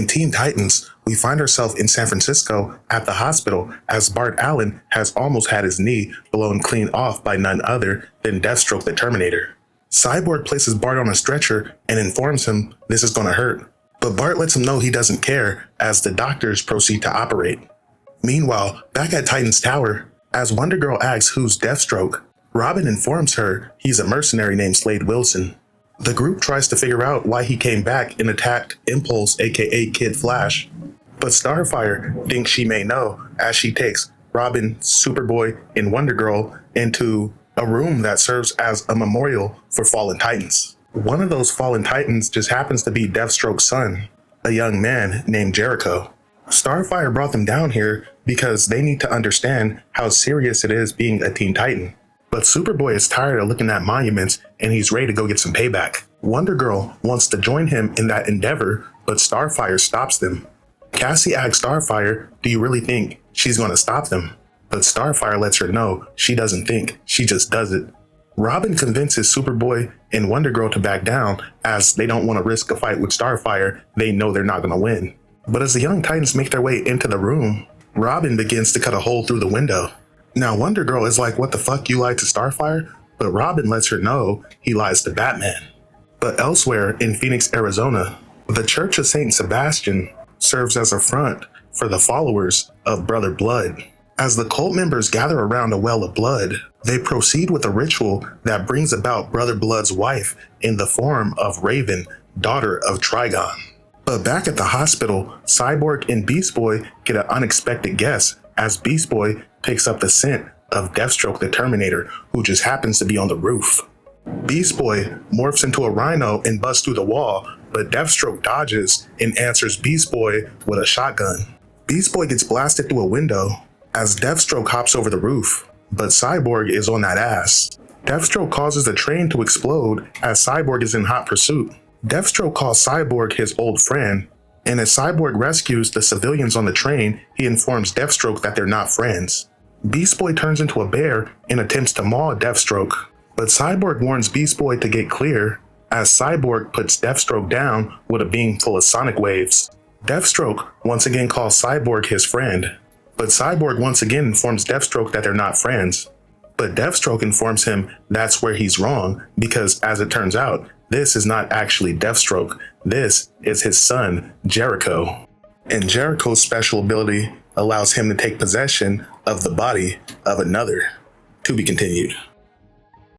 In Teen Titans, we find ourselves in San Francisco at the hospital as Bart Allen has almost had his knee blown clean off by none other than Deathstroke the Terminator. Cyborg places Bart on a stretcher and informs him this is going to hurt, but Bart lets him know he doesn't care as the doctors proceed to operate. Meanwhile, back at Titan's Tower, as Wonder Girl asks who's Deathstroke, Robin informs her he's a mercenary named Slade Wilson. The group tries to figure out why he came back and attacked Impulse aka Kid Flash, but Starfire thinks she may know as she takes Robin, Superboy, and Wonder Girl into a room that serves as a memorial for fallen Titans. One of those fallen Titans just happens to be Deathstroke's son, a young man named Jericho. Starfire brought them down here because they need to understand how serious it is being a Teen Titan. But Superboy is tired of looking at monuments and he's ready to go get some payback. Wonder Girl wants to join him in that endeavor, but Starfire stops them. Cassie asks Starfire, do you really think she's going to stop them? But Starfire lets her know she doesn't think, she just does it. Robin convinces Superboy and Wonder Girl to back down as they don't want to risk a fight with Starfire. They know they're not going to win. But as the young Titans make their way into the room, Robin begins to cut a hole through the window. Now Wonder Girl is like, what the fuck, you lied to Starfire? But Robin lets her know he lies to Batman. But elsewhere in Phoenix, Arizona, the Church of Saint Sebastian serves as a front for the followers of Brother Blood. As the cult members gather around a well of blood, they proceed with a ritual that brings about Brother Blood's wife in the form of Raven, daughter of Trigon. But back at the hospital, Cyborg and Beast Boy get an unexpected guest as Beast Boy picks up the scent of Deathstroke the Terminator, who just happens to be on the roof. Beast Boy morphs into a rhino and busts through the wall, but Deathstroke dodges and answers Beast Boy with a shotgun. Beast Boy gets blasted through a window as Deathstroke hops over the roof, but Cyborg is on that ass. Deathstroke causes the train to explode as Cyborg is in hot pursuit. Deathstroke calls Cyborg his old friend, and as Cyborg rescues the civilians on the train, he informs Deathstroke that they're not friends. Beast Boy turns into a bear and attempts to maul Deathstroke, but Cyborg warns Beast Boy to get clear as Cyborg puts Deathstroke down with a beam full of sonic waves. Deathstroke once again calls Cyborg his friend, but Cyborg once again informs Deathstroke that they're not friends. But Deathstroke informs him that's where he's wrong because, as it turns out, this is not actually Deathstroke. This is his son, Jericho. And Jericho's special ability allows him to take possession of the body of another. To be continued.